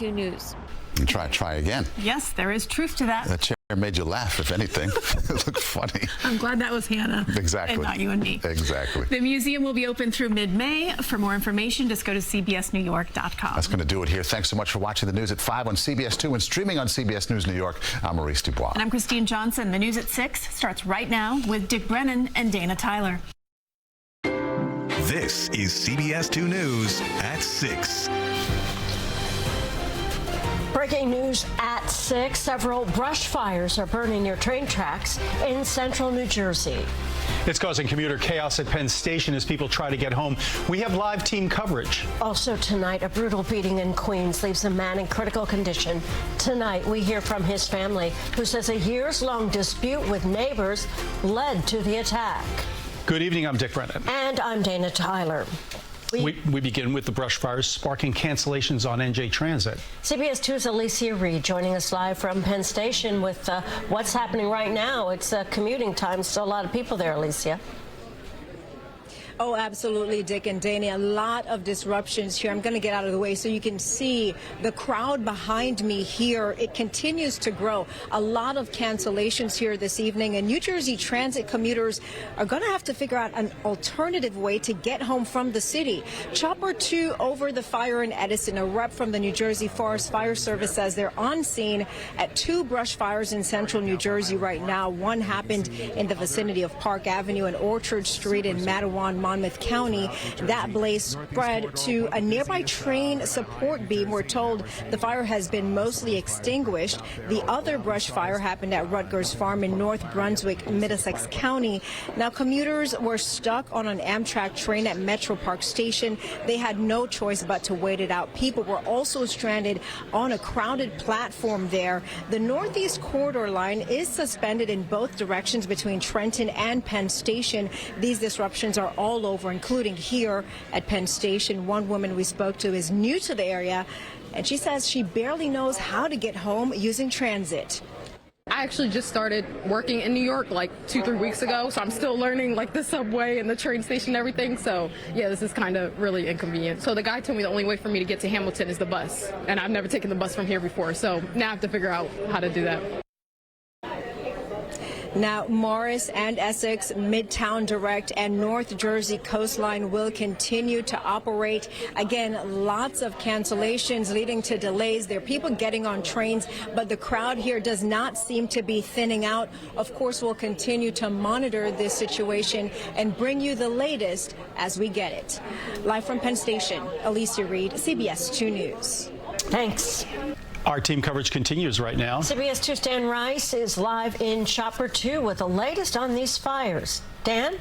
News. Try again. Yes, there is truth to that. That chair made you laugh, if anything. It looked funny. I'm glad that was Hannah. Exactly. And not you and me. Exactly. The museum will be open through mid-May. For more information, just go to cbsnewyork.com. That's going to do it here. Thanks so much for watching the news at 5 on CBS2 and streaming on CBS News New York. I'm Maurice Dubois. And I'm Christine Johnson. The news at 6 starts right now with Dick Brennan and Dana Tyler. This is CBS2 News at 6. Breaking news at 6. Several brush fires are burning near train tracks in central New Jersey. It's causing commuter chaos at Penn Station as people try to get home. We have live team coverage. Also tonight, a brutal beating in Queens leaves a man in critical condition. Tonight, we hear from his family, who says a years-long dispute with neighbors led to the attack. Good evening, I'm Dick Brennan. And I'm Dana Tyler. We begin with the brush fires sparking cancellations on NJ Transit. CBS2's Alicia Reed joining us live from Penn Station with what's happening right now. It's commuting time, still a lot of people there, Alicia. Oh, absolutely, Dick and Dana. A lot of disruptions here. I'm going to get out of the way so you can see the crowd behind me here. It continues to grow. A lot of cancellations here this evening, and New Jersey Transit commuters are going to have to figure out an alternative way to get home from the city. Chopper 2 over the fire in Edison. A rep from the New Jersey Forest Fire Service says they're on scene at 2 brush fires in central New Jersey right now. One happened in the vicinity of Park Avenue and Orchard Street in Matawan, Monmouth County. That blaze spread to a nearby train support beam. We're told the fire has been mostly extinguished. The other brush fire happened at Rutgers Farm in North Brunswick, Middlesex County. Now, commuters were stuck on an Amtrak train at Metro Park Station. They had no choice but to wait it out. People were also stranded on a crowded platform there. The Northeast Corridor line is suspended in both directions between Trenton and Penn Station. These disruptions are all over, including here at Penn Station. One woman we spoke to is new to the area, and she says she barely knows how to get home using transit. I actually just started working in New York like 2-3 weeks ago, so I'm still learning like the subway and the train station and everything. So yeah, this is kind of really inconvenient. So the guy told me the only way for me to get to Hamilton is the bus, and I've never taken the bus from here before, so now I have to figure out how to do that. Now, Morris and Essex, Midtown Direct, and North Jersey Coastline will continue to operate. Again, lots of cancellations leading to delays. There are people getting on trains, but the crowd here does not seem to be thinning out. Of course, we'll continue to monitor this situation and bring you the latest as we get it. Live from Penn Station, Alicia Reed, CBS 2 News. Thanks. Our team coverage continues right now. CBS 2's Dan Rice is live in Chopper 2 with the latest on these fires. Dan?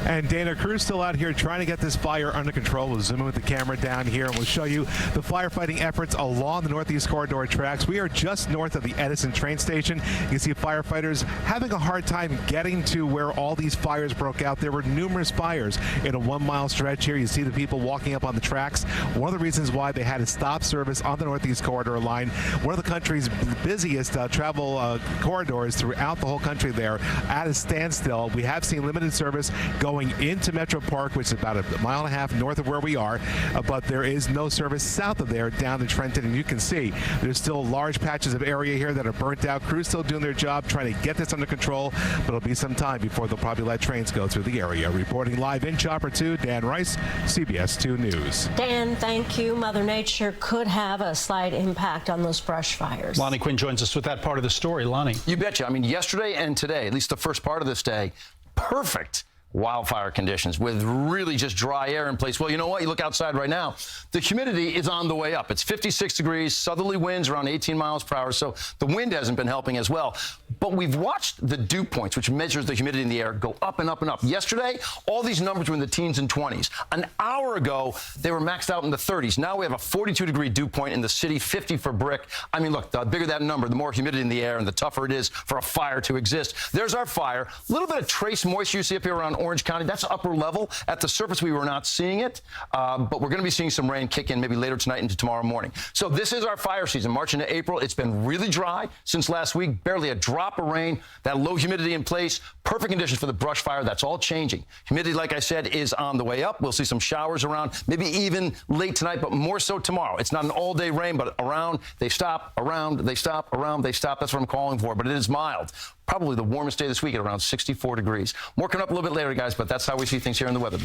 And Dana, crew's still out here trying to get this fire under control. We'll zoom in with the camera down here and we'll show you the firefighting efforts along the Northeast Corridor tracks. We are just north of the Edison train station. You can see firefighters having a hard time getting to where all these fires broke out. There were numerous fires in a 1-mile stretch here. You see the people walking up on the tracks. One of the reasons why they had to stop service on the Northeast Corridor line, one of the country's busiest travel corridors throughout the whole country there, at a standstill. We have seen limited service going into Metro Park, which is about a 1.5 miles north of where we are, but there is no service south of there down to Trenton, and you can see there's still large patches of area here that are burnt out. Crews still doing their job trying to get this under control, but it'll be some time before they'll probably let trains go through the area. Reporting live in Chopper 2, Dan Rice, CBS 2 News. Dan, thank you. Mother Nature could have a slight impact on those brush fires. Lonnie Quinn joins us with that part of the story. Lonnie. You betcha. I mean, yesterday and today, at least the first part of this day, perfect wildfire conditions with really just dry air in place. Well, you know what? You look outside right now, the humidity is on the way up. It's 56 degrees, southerly winds around 18 miles per hour, so the wind hasn't been helping as well. But we've watched the dew points, which measures the humidity in the air, go up and up and up. Yesterday, all these numbers were in the teens and 20s. An hour ago, they were maxed out in the 30s. Now we have a 42-degree dew point in the city, 50 for Brick. I mean, look, the bigger that number, the more humidity in the air and the tougher it is for a fire to exist. There's our fire. A little bit of trace moisture you see up here around Orange County. That's upper level. At the surface, we were not seeing it, but we're going to be seeing some rain kick in maybe later tonight into tomorrow morning. So this is our fire season. March into April, it's been really dry since last week. Barely a drop drop of rain, that low humidity in place, perfect conditions for the brush fire. That's all changing. Humidity, like I said, is on the way up. We'll see some showers around, maybe even late tonight, but more so tomorrow. It's not an all-day rain, but around, they stop, around, they stop, around, they stop. That's what I'm calling for, but it is mild. Probably the warmest day this week at around 64 degrees. More coming up a little bit later, guys, but that's how we see things here in the weather.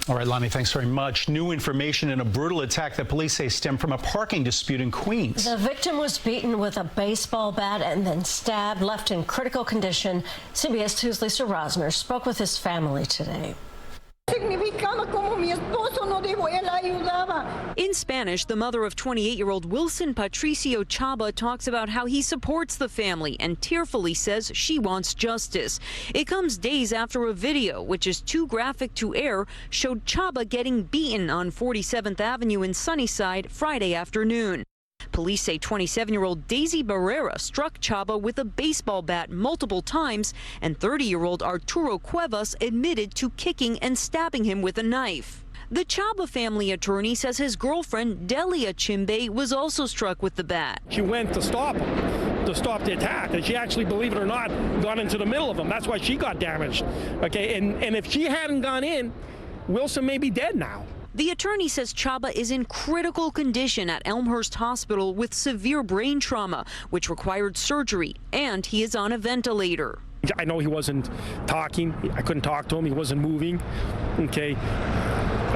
All right, Lonnie, thanks very much. New information in a brutal attack that police say stemmed from a parking dispute in Queens. The victim was beaten with a baseball bat and then stabbed, left in critical condition. CBS 2's Lisa Rosner spoke with his family today. In Spanish, the mother of 28-year-old Wilson Patricio Chaba talks about how he supports the family and tearfully says she wants justice. It comes days after a video, which is too graphic to air, showed Chaba getting beaten on 47th Avenue in Sunnyside Friday afternoon. Police say 27-year-old Daisy Barrera struck Chaba with a baseball bat multiple times, and 30-year-old Arturo Cuevas admitted to kicking and stabbing him with a knife. The Chaba family attorney says his girlfriend, Delia Chimbe, was also struck with the bat. She went to stop him, to stop the attack, and she actually, believe it or not, got into the middle of him. That's why she got damaged. Okay, and if she hadn't gone in, Wilson may be dead now. The attorney says Chaba is in critical condition at Elmhurst Hospital with severe brain trauma, which required surgery, and he is on a ventilator. I know he wasn't talking. I couldn't talk to him. He wasn't moving. Okay.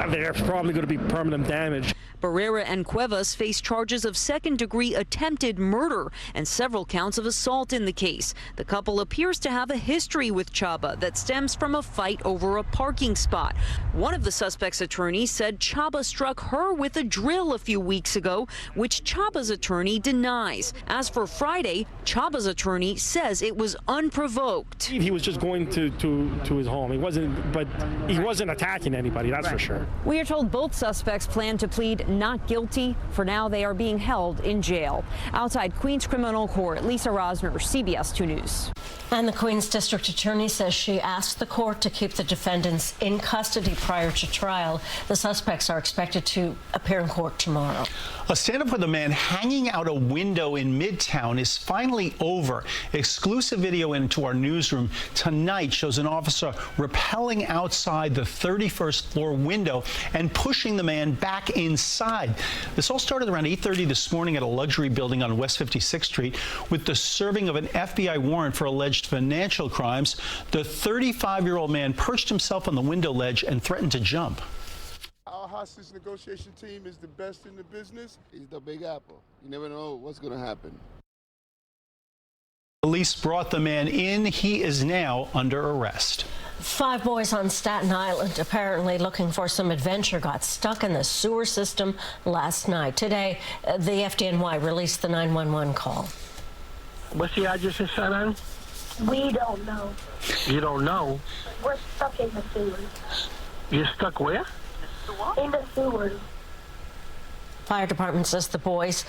There's probably going to be permanent damage. Barrera and Cuevas face charges of second-degree attempted murder and several counts of assault in the case. The couple appears to have a history with Chaba that stems from a fight over a parking spot. One of the suspect's attorneys said Chaba struck her with a drill a few weeks ago, which Chaba's attorney denies. As for Friday, Chaba's attorney says it was unprovoked. He was just going to his home. He wasn't attacking anybody, that's for sure. We are told both suspects plan to plead not guilty. For now, they are being held in jail. Outside Queens Criminal Court, Lisa Rosner, CBS 2 News. And the Queens District Attorney says she asked the court to keep the defendants in custody prior to trial. The suspects are expected to appear in court tomorrow. A stand-up with a man hanging out a window in Midtown is finally over. Exclusive video into our newsroom tonight shows an officer rappelling outside the 31st floor window and pushing the man back inside. This all started around 8:30 this morning at a luxury building on West 56th Street with the serving of an FBI warrant for alleged financial crimes. The 35-year-old man perched himself on the window ledge and threatened to jump. Our hostage negotiation team is the best in the business. He's the Big Apple. You never know what's going to happen. Police brought the man in. He is now under arrest. 5 boys on Staten Island, apparently looking for some adventure, got stuck in the sewer system last night. Today, the FDNY released the 911 call. What's the address in Staten Island? We don't know. You don't know? We're stuck in the sewers. You're stuck where? In the sewers. Fire department says the boys,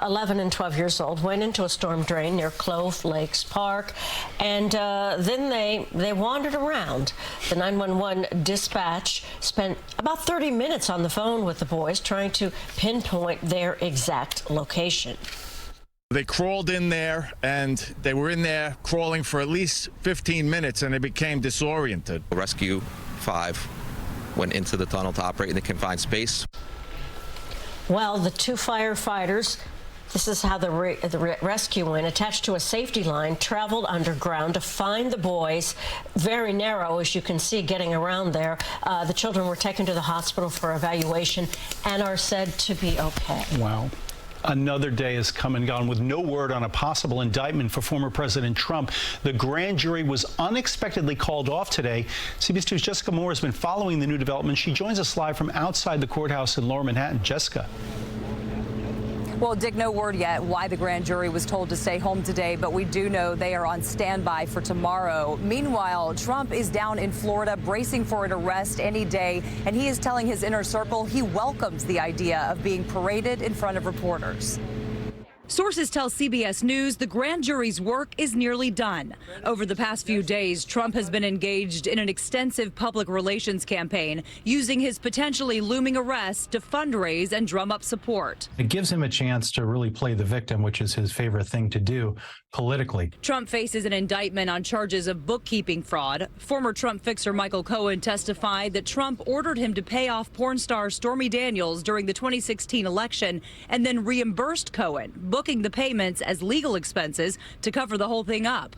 11 and 12 years old, went into a storm drain near Clove Lakes Park, and then they wandered around. The 911 dispatch spent about 30 minutes on the phone with the boys trying to pinpoint their exact location. They crawled in there, and they were in there crawling for at least 15 minutes, and they became disoriented. Rescue 5 went into the tunnel to operate in the confined space. Well, the 2 firefighters, this is how the rescue went, attached to a safety line, traveled underground to find the boys. Very narrow, as you can see, getting around there. The children were taken to the hospital for evaluation and are said to be okay. Wow. Another day has come and gone with no word on a possible indictment for former President Trump. The grand jury was unexpectedly called off today. CBS 2's Jessica Moore has been following the new development. She joins us live from outside the courthouse in Lower Manhattan. Jessica. Well, Dick, no word yet why the grand jury was told to stay home today, but we do know they are on standby for tomorrow. Meanwhile, Trump is down in Florida bracing for an arrest any day, and he is telling his inner circle he welcomes the idea of being paraded in front of reporters. Sources tell CBS News the grand jury's work is nearly done. Over the past few days, Trump has been engaged in an extensive public relations campaign, using his potentially looming arrest to fundraise and drum up support. It gives him a chance to really play the victim, which is his favorite thing to do politically. Trump faces an indictment on charges of bookkeeping fraud. Former Trump fixer Michael Cohen testified that Trump ordered him to pay off porn star Stormy Daniels during the 2016 election and then reimbursed Cohen, booking the payments as legal expenses to cover the whole thing up.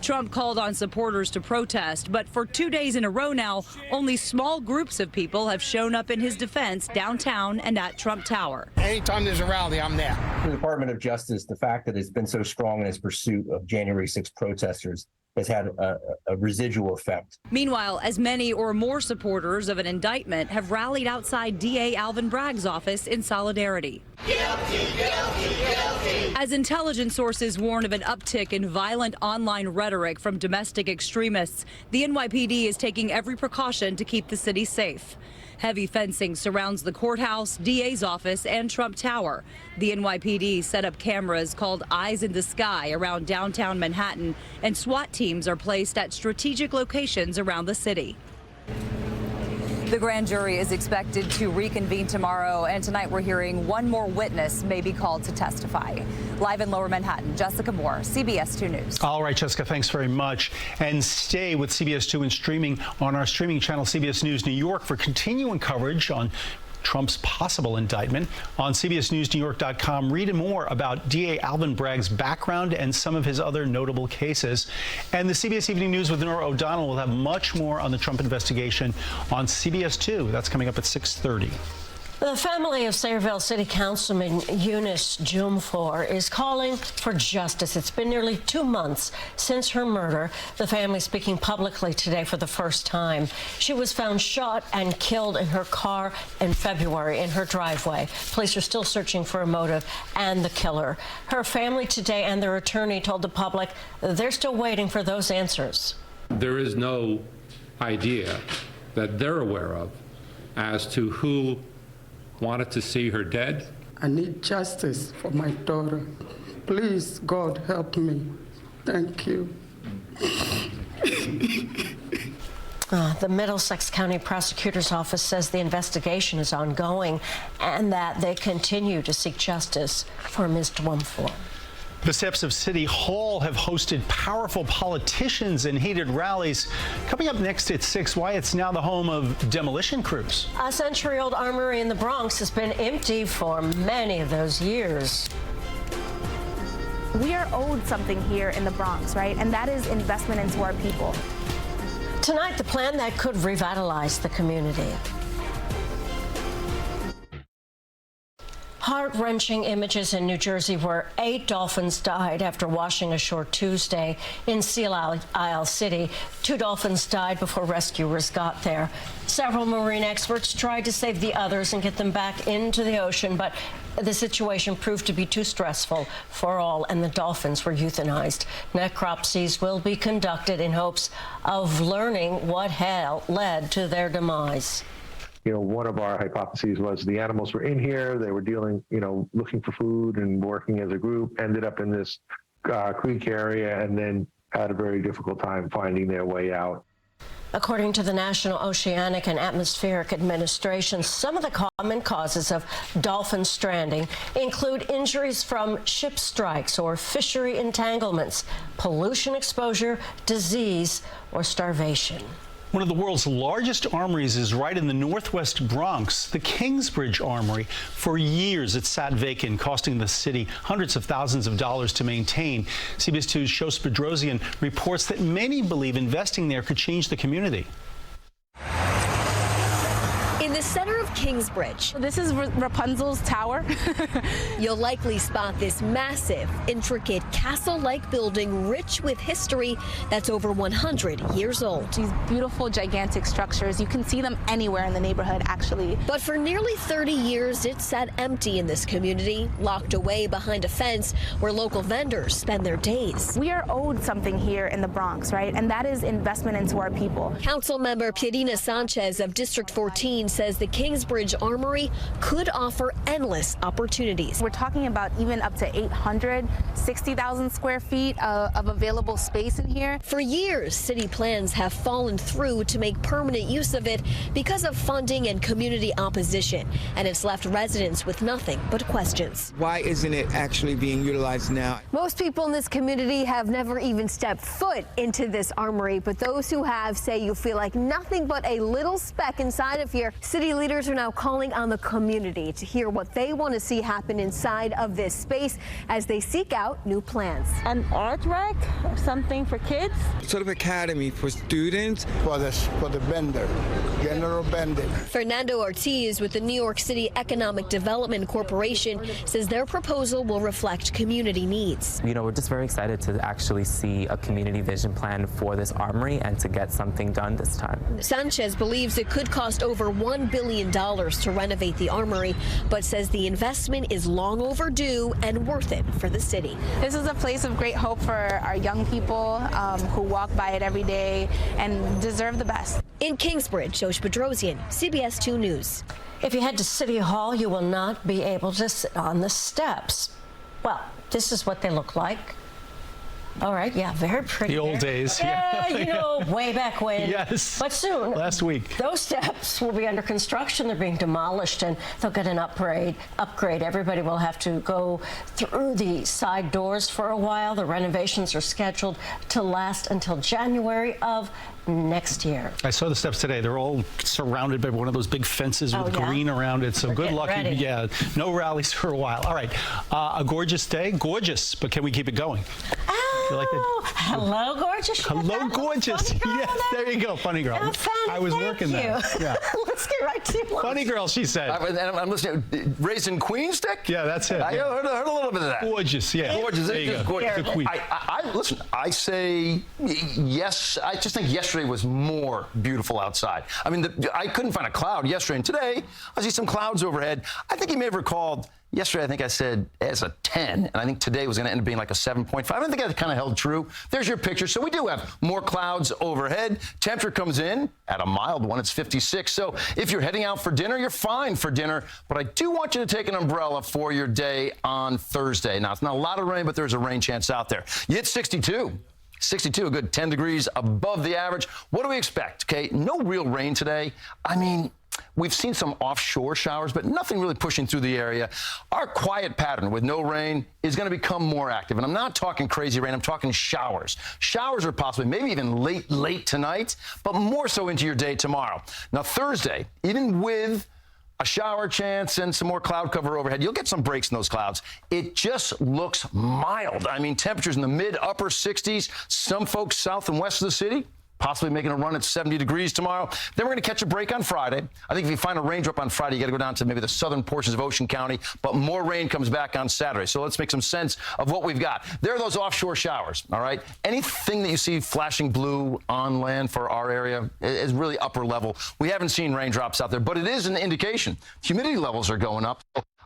Trump called on supporters to protest, but for 2 days in a row now, only small groups of people have shown up in his defense downtown and at Trump Tower. Anytime there's a rally, I'm there. The Department of Justice, the fact that it's been so strong in its pursuit of January 6 protesters has had a residual effect. Meanwhile, as many or more supporters of an indictment have rallied outside DA Alvin Bragg's office in solidarity. Guilty, guilty, guilty. As intelligence sources warn of an uptick in violent online rhetoric from domestic extremists, the NYPD is taking every precaution to keep the city safe. Heavy fencing surrounds the courthouse, DA's office, and Trump Tower. The NYPD set up cameras called Eyes in the Sky around downtown Manhattan, and SWAT teams are placed at strategic locations around the city. The grand jury is expected to reconvene tomorrow, and tonight we're hearing one more witness may be called to testify. Live in Lower Manhattan, Jessica Moore, CBS 2 News. All right, Jessica, thanks very much. And stay with CBS 2 and streaming on our streaming channel, CBS News New York, for continuing coverage on Trump's possible indictment. On CBSNewsNewYork.com, read more about DA Alvin Bragg's background and some of his other notable cases. And the CBS Evening News with Norah O'Donnell will have much more on the Trump investigation on CBS 2. That's coming up at 6:30. The family of Sayreville City Councilman Eunice Junes is calling for justice. It's been nearly 2 months since her murder. The family speaking publicly today for the first time. She was found shot and killed in her car in February in her driveway. Police are still searching for a motive and the killer. Her family today and their attorney told the public they're still waiting for those answers. There is no idea that they're aware of as to who wanted to see her dead. I need justice for my daughter. Please, God, help me. Thank you. The Middlesex County Prosecutor's Office says the investigation is ongoing and that they continue to seek justice for Ms. Junes. The steps of City Hall have hosted powerful politicians and heated rallies. Coming up next at 6, why it's now the home of demolition crews. A century-old armory in the Bronx has been empty for many of those years. We are owed something here in the Bronx, right? And that is investment into our people. Tonight, the plan that could revitalize the community. Heart-wrenching images in New Jersey where 8 dolphins died after washing ashore Tuesday in Seal Isle City. 2 dolphins died before rescuers got there. Several marine experts tried to save the others and get them back into the ocean, but the situation proved to be too stressful for all, and the dolphins were euthanized. Necropsies will be conducted in hopes of learning what led to their demise. You know, one of our hypotheses was the animals were in here, they were dealing, looking for food and working as a group, ended up in this creek area, and then had a very difficult time finding their way out. According to the National Oceanic and Atmospheric Administration, some of the common causes of dolphin stranding include injuries from ship strikes or fishery entanglements, pollution exposure, disease, or starvation. One of the world's largest armories is right in the northwest Bronx, the Kingsbridge Armory. For years, it sat vacant, costing the city hundreds of thousands of dollars to maintain. CBS 2's Shos Bedrosian reports that many believe investing there could change the community. In the center of Kingsbridge. This is Rapunzel's tower. You'll likely spot this massive, intricate, castle-like building rich with history that's over 100 years old. These beautiful, gigantic structures, you can see them anywhere in the neighborhood, actually. But for nearly 30 years, it sat empty in this community, locked away behind a fence where local vendors spend their days. We are owed something here in the Bronx, right? And that is investment into our people. Council member Pierina Sanchez of District 14 says the Kingsbridge Kingsbridge Armory could offer endless opportunities. We're talking about even up to 860,000 square feet of available space in here. For years, city plans have fallen through to make permanent use of it because of funding and community opposition, and it's left residents with nothing but questions. Why isn't it actually being utilized now? Most people in this community have never even stepped foot into this armory, but those who have say you feel like nothing but a little speck inside of here. City leaders are now calling on the community to hear what they want to see happen inside of this space as they seek out new plans. An art rec, something for kids? Sort of academy for students. For the vendor, general vendor. Fernando Ortiz with the New York City Economic Development Corporation says their proposal will reflect community needs. You know, we're just very excited to actually see a community vision plan for this armory and to get something done this time. Sanchez believes it could cost over $1 billion to renovate the armory, but says the investment is long overdue and worth it for the city. This is a place of great hope for our young people who walk by it every day and deserve the best. In Kingsbridge, Josh Bedrosian, CBS 2 News. If you head to City Hall, you will not be able to sit on the steps. Well, this is what they look like. All right, yeah, very pretty. The old days. Yeah, you know, way back when. Yes. But soon. Last week. Those steps will be under construction. They're being demolished, and they'll get an upgrade. Everybody will have to go through the side doors for a while. The renovations are scheduled to last until January of next year. I saw the steps today. They're all surrounded by one of those big fences with green around it. So good luck. Yeah, no rallies for a while. All right, a gorgeous day. Gorgeous, but can we keep it going? You like Oh, hello, gorgeous. Hello, gorgeous. Yes, there you go. Funny girl. I was working that. Yeah. Let's get right to it. Funny girl, she said. I'm listening. Raised in Queens, Dick? Yeah, that's it. I heard a little bit of that. Gorgeous, yeah. Gorgeous. There you go. Gorgeous. The queen. Listen, I say yes. I just think yesterday was more beautiful outside. I mean, I couldn't find a cloud yesterday, and today I see some clouds overhead. I think you may have recalled yesterday, I think I said it's a 10, and I think today was going to end up being like a 7.5. I don't think that kind of held true. There's your picture. So we do have more clouds overhead. Temperature comes in at a mild one. It's 56. So if you're heading out for dinner, you're fine for dinner. But I do want you to take an umbrella for your day on Thursday. Now, it's not a lot of rain, but there's a rain chance out there. You hit 62. 62, a good 10 degrees above the average. What do we expect? Okay, no real rain today. I mean, we've seen some offshore showers, but nothing really pushing through the area. Our quiet pattern with no rain is going to become more active. And I'm not talking crazy rain. I'm talking showers. Showers are possibly maybe even late tonight, but more so into your day tomorrow. Now, Thursday, even with a shower chance and some more cloud cover overhead, you'll get some breaks in those clouds. It just looks mild. I mean, temperatures in the mid-upper 60s. Some folks south and west of the city possibly making a run at 70 degrees tomorrow. Then we're going to catch a break on Friday. I think if you find a raindrop on Friday, you got to go down to maybe the southern portions of Ocean County, but more rain comes back on Saturday. So let's make some sense of what we've got. There are those offshore showers, all right? Anything that you see flashing blue on land for our area is really upper level. We haven't seen raindrops out there, but it is an indication. Humidity levels are going up.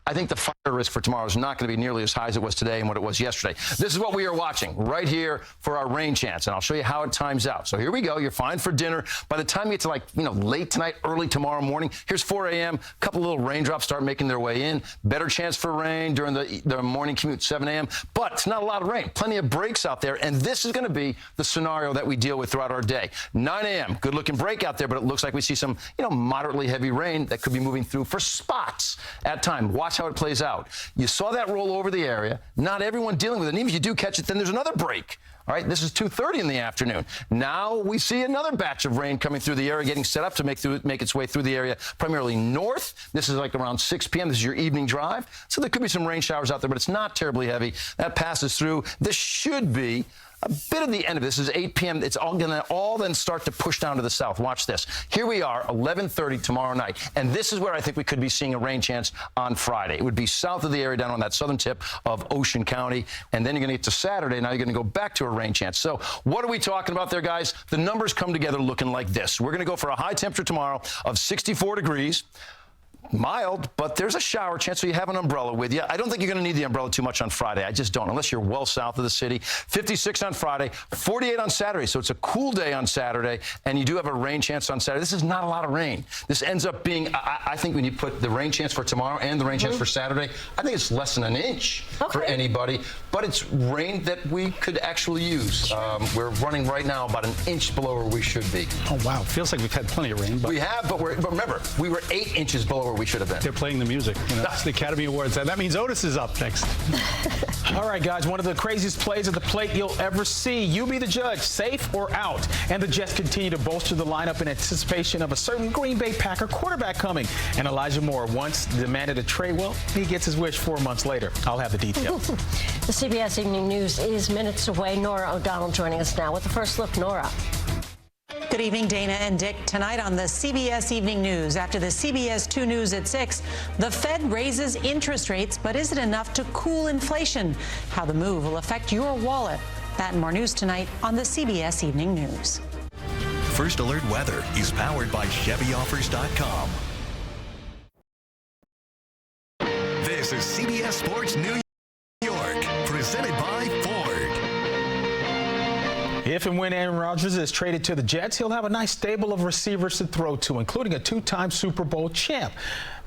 I think the fire risk for tomorrow is not going to be nearly as high as it was today and what it was yesterday. This is what we are watching right here for our rain chance, and I'll show you how it times out. So here we go. You're fine for dinner. By the time you get to late tonight, early tomorrow morning, here's 4 a.m. A couple little raindrops start making their way in. Better chance for rain during the morning commute, 7 a.m. But it's not a lot of rain. Plenty of breaks out there, and this is going to be the scenario that we deal with throughout our day. 9 a.m. Good looking break out there, but it looks like we see some moderately heavy rain that could be moving through for spots at time. Watch how it plays out. You saw that roll over the area. Not everyone dealing with it. And even if you do catch it, then there's another break. All right, this is 2:30 in the afternoon. Now we see another batch of rain coming through the area, getting set up to make its way through the area, primarily north. This is like around 6 p.m. This is your evening drive. So there could be some rain showers out there, but it's not terribly heavy. That passes through. This should be a bit of the end of this. Is 8 p.m. It's all going to then start to push down to the south. Watch this. Here we are, 11:30 tomorrow night. And this is where I think we could be seeing a rain chance on Friday. It would be south of the area down on that southern tip of Ocean County. And then you're going to get to Saturday. Now you're going to go back to a rain chance. So what are we talking about there, guys? The numbers come together looking like this. We're going to go for a high temperature tomorrow of 64 degrees. mild, but there's a shower chance, so you have an umbrella with you. I don't think you're going to need the umbrella too much on Friday. I just don't, unless you're well south of the city. 56 on Friday, 48 on Saturday, so it's a cool day on Saturday, and you do have a rain chance on Saturday. This is not a lot of rain. This ends up being, I think when you put the rain chance for tomorrow and the rain chance for Saturday, I think it's less than an inch for anybody, but it's rain that we could actually use. We're running right now about an inch below where we should be. Oh, wow. Feels like we've had plenty of rain. But we have, but remember, we were 8 inches below where we should have been. They're playing the music. You know, it's the Academy Awards. And that means Otis is up next. All right, guys, one of the craziest plays at the plate you'll ever see. You be the judge, safe or out. And the Jets continue to bolster the lineup in anticipation of a certain Green Bay Packer quarterback coming. And Elijah Moore once demanded a trade. Well, he gets his wish 4 months later. I'll have the details. The CBS Evening News is minutes away. Nora O'Donnell joining us now with the first look. Nora. Good evening, Dana and Dick. Tonight on the CBS Evening News, after the CBS2 News at 6, the Fed raises interest rates, but is it enough to cool inflation? How the move will affect your wallet. That and more news tonight on the CBS Evening News. First Alert Weather is powered by ChevyOffers.com. This is CBS Sports New York, presented by Ford. If and when Aaron Rodgers is traded to the Jets, he'll have a nice stable of receivers to throw to, including a 2-time Super Bowl champ.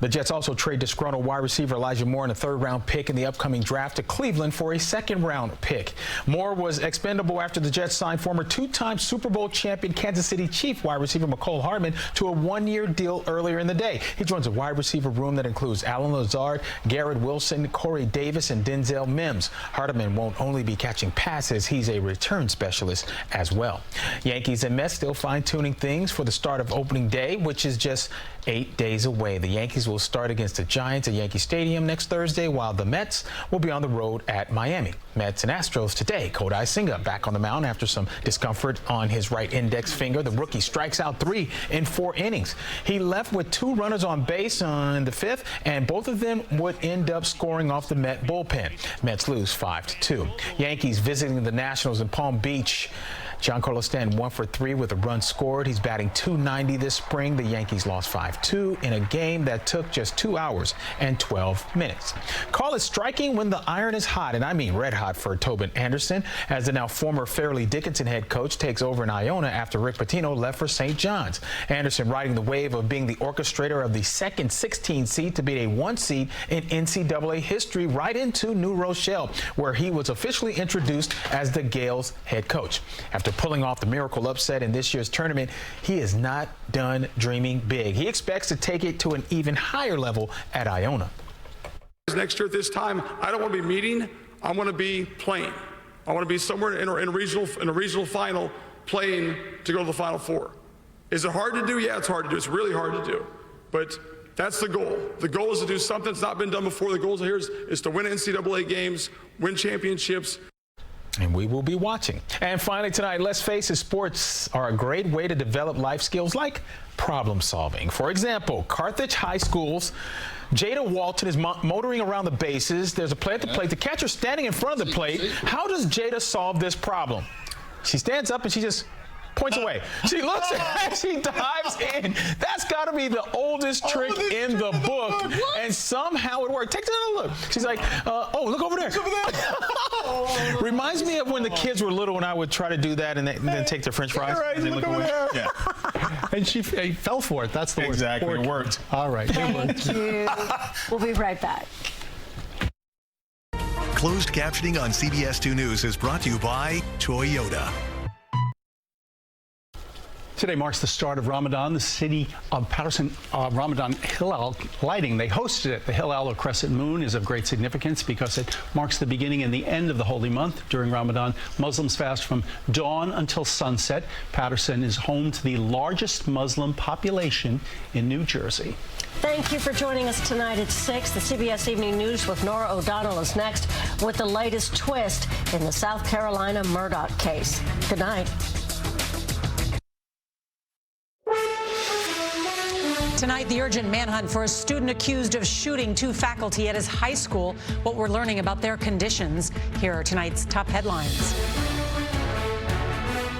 The Jets also trade disgruntled wide receiver Elijah Moore and a 3rd-round pick in the upcoming draft to Cleveland for a 2nd-round pick. Moore was expendable after the Jets signed former 2-time Super Bowl champion Kansas City Chief wide receiver Mecole Hardman to a 1-year deal earlier in the day. He joins a wide receiver room that includes Allen Lazard, Garrett Wilson, Corey Davis, and Denzel Mims. Hardman won't only be catching passes, he's a return specialist as well. Yankees and Mets still fine-tuning things for the start of opening day, which is just 8 days away. The Yankees will start against the Giants at Yankee Stadium next Thursday, while the Mets will be on the road at Miami. Mets and Astros today. Kodai Senga back on the mound after some discomfort on his right index finger. The rookie strikes out 3 in 4 innings. He left with 2 runners on base in the 5th, and both of them would end up scoring off the Met bullpen. Mets lose 5-2. Yankees visiting the Nationals in Palm Beach. Giancarlo Stanton 1 for 3 with a run scored. He's batting .290 this spring. The Yankees lost 5-2 in a game that took just 2 hours and 12 minutes. Call it striking when the iron is hot, and I mean red hot for Tobin Anderson, as the now former Fairleigh Dickinson head coach takes over in Iona after Rick Pitino left for St. John's. Anderson riding the wave of being the orchestrator of the second 16 seed to beat a 1 seed in NCAA history right into New Rochelle, where he was officially introduced as the Gales head coach. After pulling off the miracle upset in this year's tournament, he is not done dreaming big. He expects to take it to an even higher level at Iona. Next year at this time, I don't want to be meeting. I want to be playing. I want to be somewhere in a regional final playing to go to the Final Four. Is it hard to do? Yeah, it's hard to do. It's really hard to do. But that's the goal. The goal is to do something that's not been done before. The goal here is to win NCAA games, win championships. And we will be watching. And finally tonight, let's face it, sports are a great way to develop life skills like problem solving. For example, Carthage High School's Jada Walton is motoring around the bases. There's a play at the plate. The catcher's standing in front of the plate. How does Jada solve this problem? She stands up and she just points away. She looks at it, she dives in. That's got to be the oldest trick in the book. And somehow it worked. Take another look. She's like, oh, look over there. Reminds me of when the kids were little and I would try to do that and then take their French fries. Right, and they look away. Yeah. And she fell for it. That's the word. Exactly. It worked. All right. Thank you. We'll be right back. Closed captioning on CBS2 News is brought to you by Toyota. Today marks the start of Ramadan. The city of Patterson Ramadan Hillel lighting. They hosted it. The Hillel crescent moon is of great significance because it marks the beginning and the end of the holy month. During Ramadan, Muslims fast from dawn until sunset. Patterson is home to the largest Muslim population in New Jersey. Thank you for joining us tonight at 6. The CBS Evening News with Nora O'Donnell is next with the latest twist in the South Carolina Murdaugh case. Good night. Tonight, the urgent manhunt for a student accused of shooting 2 faculty at his high school. What we're learning about their conditions. Here are tonight's top headlines.